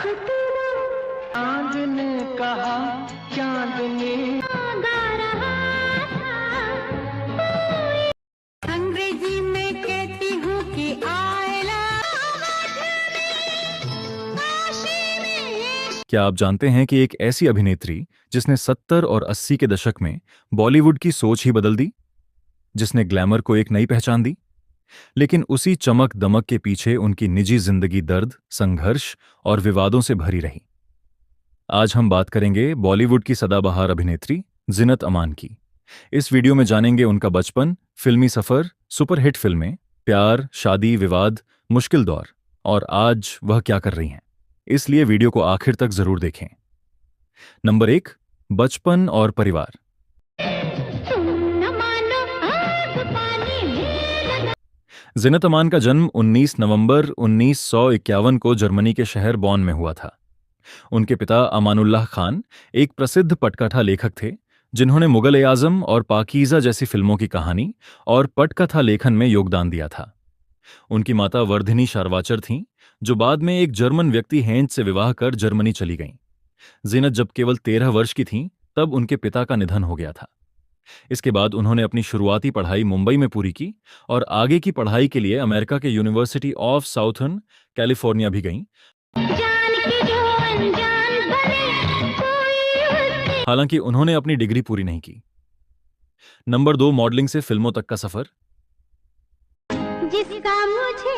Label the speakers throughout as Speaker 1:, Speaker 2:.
Speaker 1: चांद ने कहा, चांदनी गा रहा था। अंग्रेजी में कहती हूँ कि आई लव यू।
Speaker 2: क्या आप जानते हैं कि एक ऐसी अभिनेत्री जिसने 70 और 80 के दशक में बॉलीवुड की सोच ही बदल दी, जिसने ग्लैमर को एक नई पहचान दी, लेकिन उसी चमक दमक के पीछे उनकी निजी जिंदगी दर्द, संघर्ष और विवादों से भरी रही। आज हम बात करेंगे बॉलीवुड की सदाबहार अभिनेत्री ज़ीनत अमान की। इस वीडियो में जानेंगे उनका बचपन, फिल्मी सफर, सुपरहिट फिल्में, प्यार, शादी, विवाद, मुश्किल दौर और आज वह क्या कर रही हैं। इसलिए वीडियो को आखिर तक जरूर देखें। नंबर 1, बचपन और परिवार। ज़ीनत अमान का जन्म 19 नवंबर 1951 को जर्मनी के शहर बॉन में हुआ था। उनके पिता अमानुल्लाह खान एक प्रसिद्ध पटकथा लेखक थे, जिन्होंने मुगल-ए-आज़म और पाकीज़ा जैसी फिल्मों की कहानी और पटकथा लेखन में योगदान दिया था। उनकी माता वर्धिनी शारवाचर थीं, जो बाद में एक जर्मन व्यक्ति हेंज से विवाह कर जर्मनी चली गईं। ज़ीनत जब केवल 13 वर्ष की थीं, तब उनके पिता का निधन हो गया था। इसके बाद उन्होंने अपनी शुरुआती पढ़ाई मुंबई में पूरी की और आगे की पढ़ाई के लिए अमेरिका के यूनिवर्सिटी ऑफ साउथर्न कैलिफोर्निया भी गईं। हालांकि उन्होंने अपनी डिग्री पूरी नहीं की। नंबर 2, मॉडलिंग से फिल्मों तक का सफर।
Speaker 1: जिसका मुझे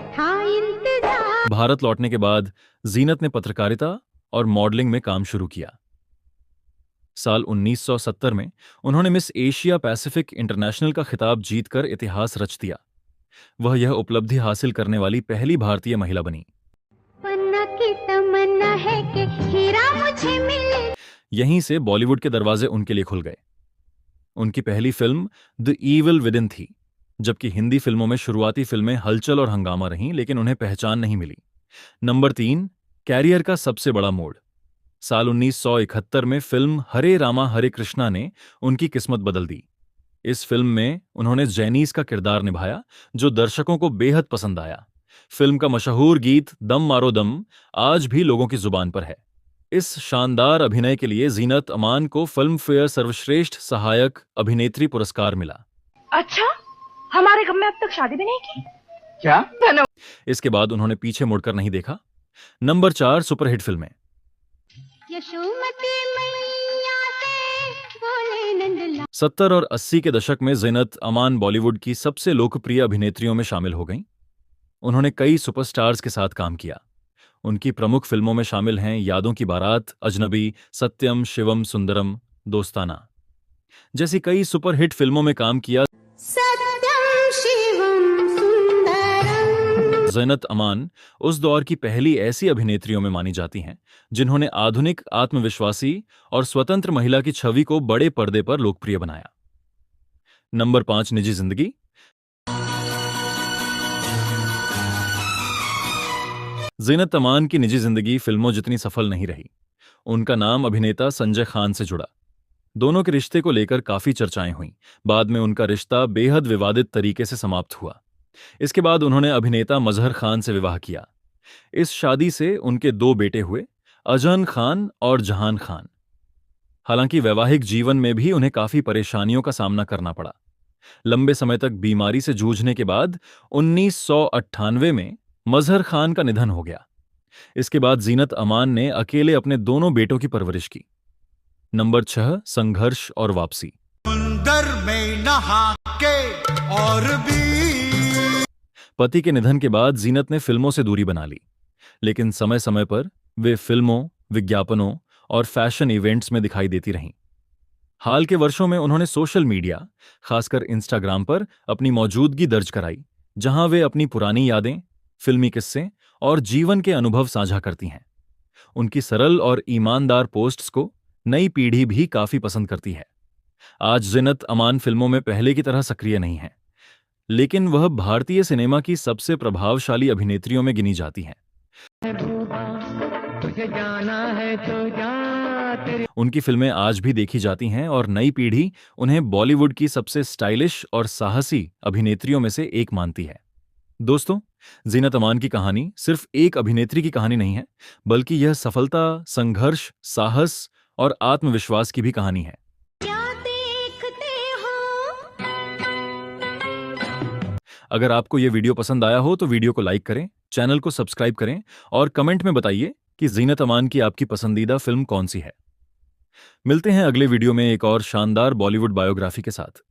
Speaker 1: था इंतजार।
Speaker 2: भारत लौटने के बाद ज़ीनत ने पत्रकारिता और मॉडलिंग में काम शुरू किया। साल 1970 में उन्होंने मिस एशिया पैसिफिक इंटरनेशनल का खिताब जीतकर इतिहास रच दिया। वह यह उपलब्धि हासिल करने वाली पहली भारतीय महिला बनी।
Speaker 1: पन्ना की तमन्ना है कि हीरा मुझे मिले।
Speaker 2: यहीं से बॉलीवुड के दरवाजे उनके लिए खुल गए। उनकी पहली फिल्म द ईविल विदिन थी, जबकि हिंदी फिल्मों में शुरुआती फिल्में हलचल और हंगामा रहीं, लेकिन उन्हें पहचान नहीं मिली। नंबर 3, कैरियर का सबसे बड़ा मोड़। साल 1971 में फिल्म हरे रामा हरे कृष्णा ने उनकी किस्मत बदल दी। इस फिल्म में उन्होंने जैनीस का किरदार निभाया, जो दर्शकों को बेहद पसंद आया। फिल्म का मशहूर गीत दम मारो दम आज भी लोगों की जुबान पर है। इस शानदार अभिनय के लिए ज़ीनत अमान को फिल्म फेयर सर्वश्रेष्ठ सहायक अभिनेत्री पुरस्कार मिला।
Speaker 3: अच्छा, हमारे गम में अब तक शादी भी नहीं की
Speaker 4: क्या?
Speaker 2: इसके बाद उन्होंने पीछे मुड़कर नहीं देखा। नंबर 4, सुपरहिट फिल्में।
Speaker 1: यशोमती मैया से बोले नंदलाल।
Speaker 2: 70 और 80 के दशक में ज़ीनत अमान बॉलीवुड की सबसे लोकप्रिय अभिनेत्रियों में शामिल हो गईं। उन्होंने कई सुपरस्टार्स के साथ काम किया। उनकी प्रमुख फिल्मों में शामिल हैं यादों की बारात, अजनबी, सत्यम शिवम सुंदरम, दोस्ताना जैसी कई सुपरहिट फिल्मों में काम किया।
Speaker 1: सत्यम शिवम सुंदरम।
Speaker 2: ज़ीनत अमान उस दौर की पहली ऐसी अभिनेत्रियों में मानी जाती हैं जिन्होंने आधुनिक, आत्मविश्वासी और स्वतंत्र महिला की छवि को बड़े पर्दे पर लोकप्रिय बनाया। नंबर 5, निजी जिंदगी। ज़ीनत अमान की निजी जिंदगी फिल्मों जितनी सफल नहीं रही। उनका नाम अभिनेता संजय खान से जुड़ा। दोनों के रिश्ते को लेकर काफी चर्चाएं हुईं। बाद में उनका रिश्ता बेहद विवादित तरीके से समाप्त हुआ। इसके बाद उन्होंने अभिनेता मजहर खान से विवाह किया। इस शादी से उनके 2 बेटे हुए, अजहन खान और जहान खान। हालांकि वैवाहिक जीवन में भी उन्हें काफी परेशानियों का सामना करना पड़ा। लंबे समय तक बीमारी से जूझने के बाद 1998 में मजहर खान का निधन हो गया। इसके बाद ज़ीनत अमान ने अकेले अपने दोनों बेटों की परवरिश की। नंबर 6, संघर्ष और वापसी।
Speaker 5: समुंदर में नहा के और भी।
Speaker 2: पति के निधन के बाद ज़ीनत ने फिल्मों से दूरी बना ली, लेकिन समय समय पर वे फिल्मों, विज्ञापनों और फैशन इवेंट्स में दिखाई देती रहीं। हाल के वर्षों में उन्होंने सोशल मीडिया, खासकर इंस्टाग्राम पर अपनी मौजूदगी दर्ज कराई, जहां वे अपनी पुरानी यादें, फिल्मी किस्से और जीवन के अनुभव साझा करती हैं। उनकी सरल और ईमानदार पोस्ट्स को नई पीढ़ी भी काफी पसंद करती है। आज ज़ीनत अमान फिल्मों में पहले की तरह सक्रिय नहीं है, लेकिन वह भारतीय सिनेमा की सबसे प्रभावशाली अभिनेत्रियों में गिनी जाती हैं।
Speaker 1: तुझे जाना है तो जा तेरी।
Speaker 2: उनकी फिल्में आज भी देखी जाती हैं और नई पीढ़ी उन्हें बॉलीवुड की सबसे स्टाइलिश और साहसी अभिनेत्रियों में से एक मानती है। दोस्तों, जीनत अमान की कहानी सिर्फ एक अभिनेत्री की कहानी नहीं है, बल्कि यह सफलता, संघर्ष, साहस और आत्मविश्वास की भी कहानी है।
Speaker 1: क्या देखते हो?
Speaker 2: अगर आपको यह वीडियो पसंद आया हो तो वीडियो को लाइक करें, चैनल को सब्सक्राइब करें और कमेंट में बताइए कि जीनत अमान की आपकी पसंदीदा फिल्म कौन सी है। मिलते हैं अगले वीडियो में एक और शानदार बॉलीवुड बायोग्राफी के साथ।